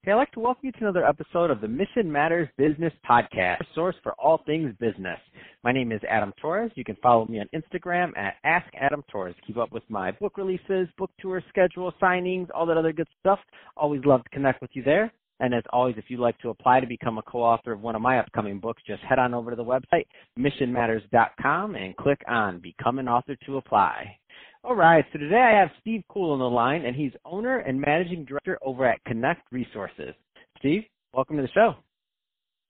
Hey, I'd like to welcome you to another episode of the Mission Matters Business Podcast, a source for all things business. My name is Adam Torres. You can follow me on Instagram at AskAdamTorres. Keep up with my book releases, book tour schedule, signings, all that other good stuff. Always love to connect with you there. And as always, if you'd like to apply to become a co-author of one of my upcoming books, just head on over to the website, missionmatters.com, and click on Become an Author to apply. All right, so today I have Steve Kuhl on the line, and he's owner and managing director over at Connect Resources. Steve, welcome to the show.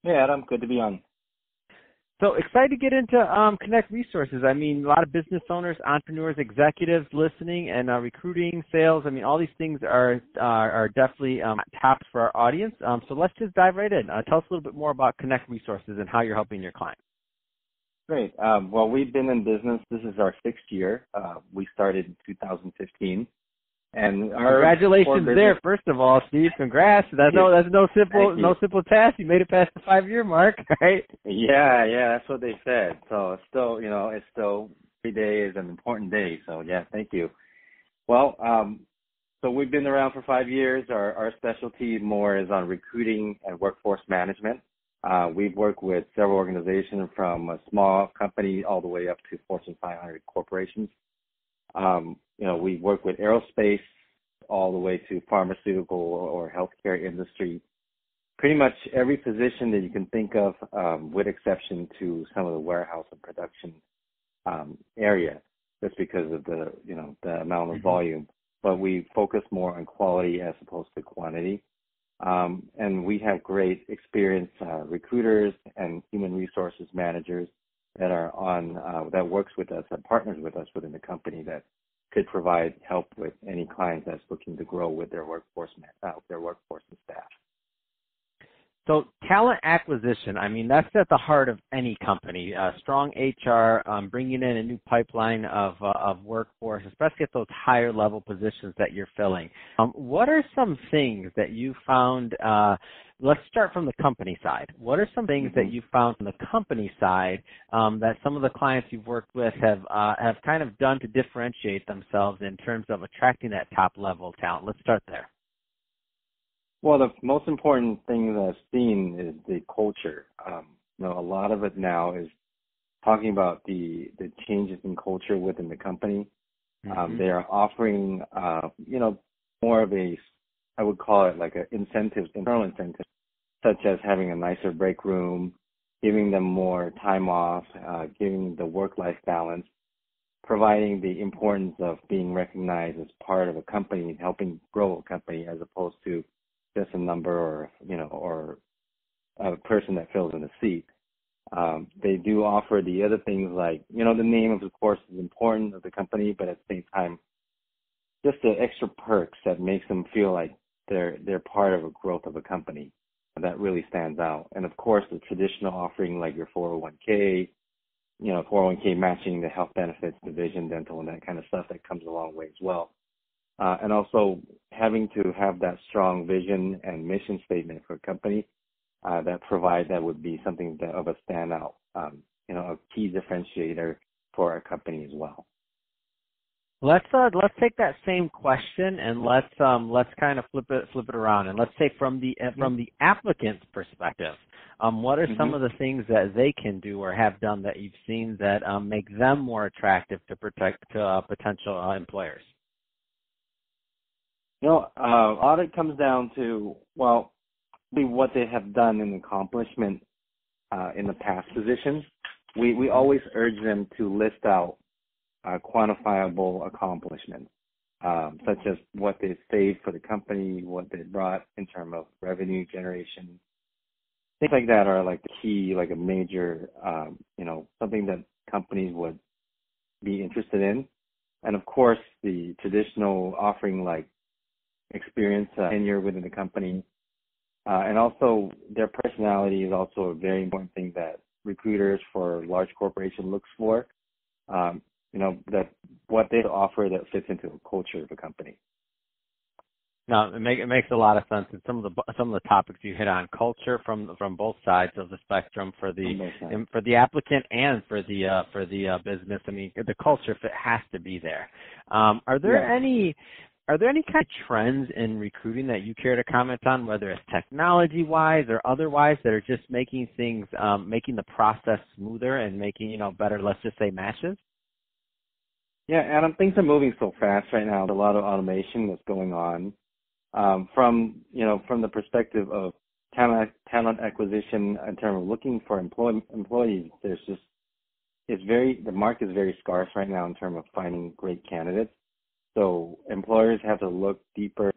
Hey, Adam. Good to be on. So excited to get into Connect Resources. I mean, a lot of business owners, entrepreneurs, executives listening, and recruiting, sales. I mean, all these things are definitely tops for our audience. So let's just dive right in. Tell us a little bit more about Connect Resources and how you're helping your clients. Great. Well, we've been in business. This is our sixth year. We started in 2015. And congratulations there, first of all, Steve. Congrats. That's no simple task. You made it past the 5-year mark, right? Yeah, that's what they said. So it's still, every day is an important day. So yeah, thank you. Well, so we've been around for 5 years. Our specialty more is on recruiting and workforce management. We've worked with several organizations from a small company all the way up to Fortune 500 corporations. We work with aerospace all the way to pharmaceutical or healthcare industry. Pretty much every position that you can think of, with exception to some of the warehouse and production area, just because of the amount of volume. But we focus more on quality as opposed to quantity. And we have great experienced recruiters and human resources managers that are on that works with us, that partners with us within the company that could provide help with any client that's looking to grow with their workforce and staff. So talent acquisition, I mean, that's at the heart of any company. Strong HR, bringing in a new pipeline of workforce, especially at those higher level positions that you're filling. What are some things that you found, let's start from the company side. What are some things that you found from the company side that some of the clients you've worked with have kind of done to differentiate themselves in terms of attracting that top level talent? Let's start there. Well, the most important thing that I've seen is the culture. A lot of it now is talking about the changes in culture within the company. They are offering, more of I would call it like internal incentives, such as having a nicer break room, giving them more time off, giving the work-life balance, providing the importance of being recognized as part of a company and helping grow a company as opposed to just a number or a person that fills in a seat. They do offer the other things like, the name of course is important of the company, but at the same time, just the extra perks that makes them feel like they're part of a growth of a company. That really stands out. And of course, the traditional offering like your 401k, 401k matching, the health benefits, the vision, dental, and that kind of stuff that comes a long way as well. And also having to have that strong vision and mission statement for a company that would be something of a standout, a key differentiator for a company as well. Let's take that same question and let's kind of flip it around, and let's say from the applicant's perspective, what are some of the things that they can do or have done that you've seen that make them more attractive to potential employers? All it comes down to, what they have done in accomplishment in the past positions. We always urge them to list out quantifiable accomplishments, such as what they saved for the company, what they brought in terms of revenue generation. Things like that are like the key, like a major, something that companies would be interested in. And of course, the traditional offering like experience, tenure within the company, and also their personality is also a very important thing that recruiters for large corporations looks for. That what they offer that fits into the culture of a company. No, it makes a lot of sense. And some of the topics you hit on, culture from both sides of the spectrum for the applicant and for the business. I mean, the culture fit has to be there. Are there any Are there any kind of trends in recruiting that you care to comment on, whether it's technology-wise or otherwise, that are just making things, making the process smoother and making, better, let's just say, matches? Yeah, Adam, things are moving so fast right now. There's a lot of automation that's going on. From the perspective of talent acquisition in terms of looking for employees, the market is very scarce right now in terms of finding great candidates. So employers have to look deeper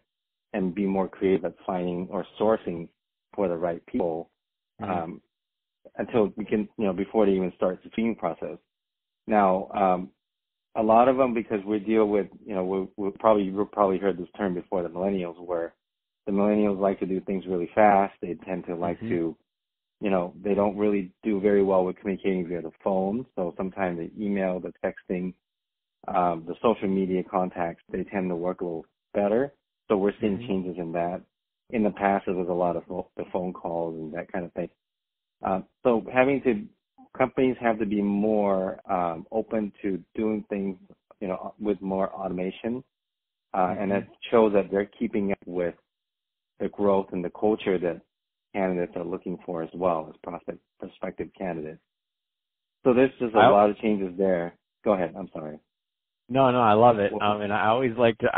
and be more creative at finding or sourcing for the right people until we can, before they even start the screening process. Now, a lot of them, because we deal with, you've probably heard this term before, the millennials, where the millennials like to do things really fast. They tend to like to, they don't really do very well with communicating via the phone. So sometimes the email, the texting, the social media contacts, they tend to work a little better. So we're seeing changes in that. In the past, it was a lot of the phone calls and that kind of thing. So companies have to be more open to doing things, with more automation. And it shows that they're keeping up with the growth and the culture that candidates are looking for as well as prospective candidates. So there's just a lot of changes there. Go ahead. I'm sorry. No, I love it. And I always like to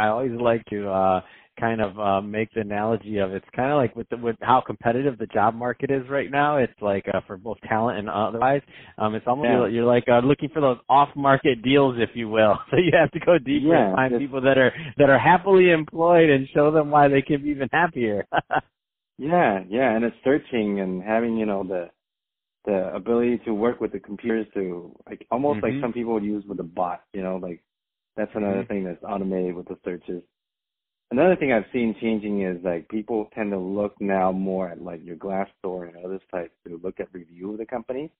kind of make the analogy of, it's kind of like with how competitive the job market is right now. It's like for both talent and otherwise. It's almost you're like looking for those off-market deals, if you will. So you have to go deeper and find people that are happily employed and show them why they can be even happier. Yeah, and it's searching and having the ability to work with the computers to almost like some people would use with a bot. That's another thing that's automated with the searches. Another thing I've seen changing is people tend to look now more at your Glassdoor and other sites to look at review of the company.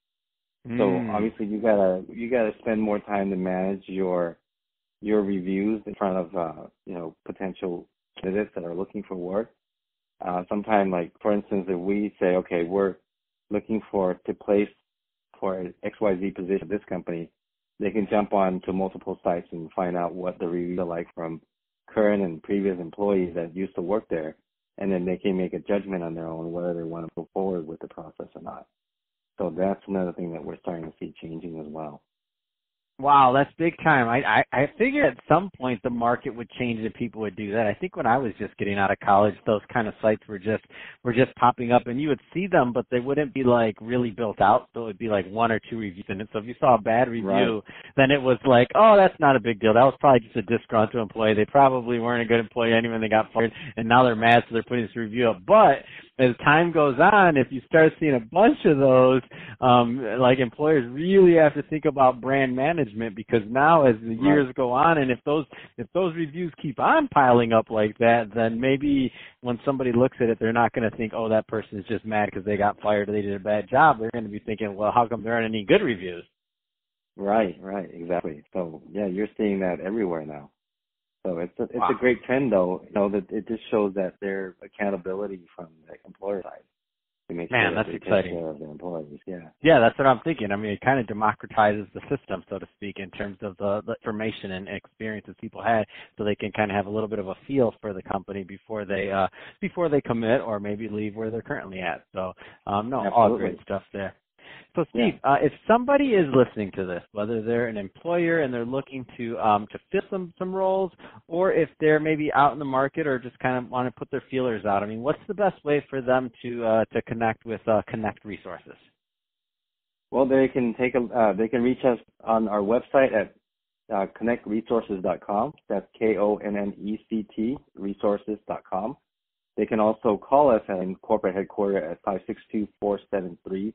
So obviously you gotta spend more time to manage your reviews in front of potential candidates that are looking for work. Sometimes, for instance, if we say, okay, we're looking to place for an XYZ position at this company, they can jump on to multiple sites and find out what the reviews are like from current and previous employees that used to work there, and then they can make a judgment on their own whether they want to move forward with the process or not. So that's another thing that we're starting to see changing as well. Wow, that's big time. I figured at some point the market would change and people would do that. I think when I was just getting out of college, those kind of sites were just popping up, and you would see them, but they wouldn't be really built out. So it would be one or two reviews in it. So if you saw a bad review, then it was oh, that's not a big deal. That was probably just a disgruntled employee. They probably weren't a good employee anyway. They got fired, and now they're mad, so they're putting this review up. But as time goes on, if you start seeing a bunch of those, employers really have to think about brand management, because now as the years go on, and if those reviews keep on piling up like that, then maybe when somebody looks at it, they're not going to think, oh, that person is just mad because they got fired or they did a bad job. They're going to be thinking, well, how come there aren't any good reviews? Right, exactly. So yeah, you're seeing that everywhere now. So it's a great trend, though. That it just shows that there's accountability from the employer side to make sure that they take care of their employees. Yeah, that's what I'm thinking. I mean, it kind of democratizes the system, so to speak, in terms of the information and experiences people had, so they can kind of have a little bit of a feel for the company before they commit or maybe leave where they're currently at. So all great stuff there. So Steve, if somebody is listening to this, whether they're an employer and they're looking to fill some roles, or if they're maybe out in the market or just kind of want to put their feelers out, I mean, what's the best way for them to connect with Connect Resources? Well, they can reach us on our website at connectresources.com. That's KONNECT resources.com. They can also call us in corporate headquarters at 562-473-4478.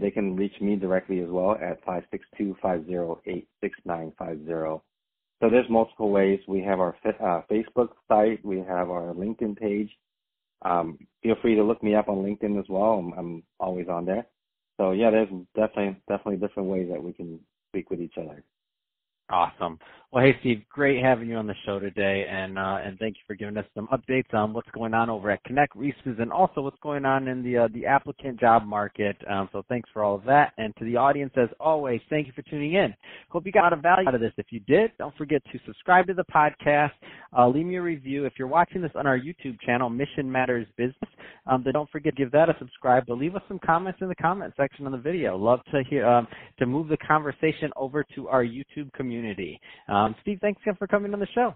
They can reach me directly as well at 562-508-6950. So there's multiple ways. We have our Facebook site. We have our LinkedIn page. Feel free to look me up on LinkedIn as well. I'm always on there. So yeah, there's definitely different ways that we can speak with each other. Awesome. Well, hey, Steve, great having you on the show today, and thank you for giving us some updates on what's going on over at Connect Resources and also what's going on in the applicant job market. So thanks for all of that. And to the audience, as always, thank you for tuning in. Hope you got a value out of this. If you did, don't forget to subscribe to the podcast. Leave me a review. If you're watching this on our YouTube channel, Mission Matters Business, then don't forget to give that a subscribe. But leave us some comments in the comment section on the video. Love to hear to move the conversation over to our YouTube community. Steve, thanks again for coming on the show.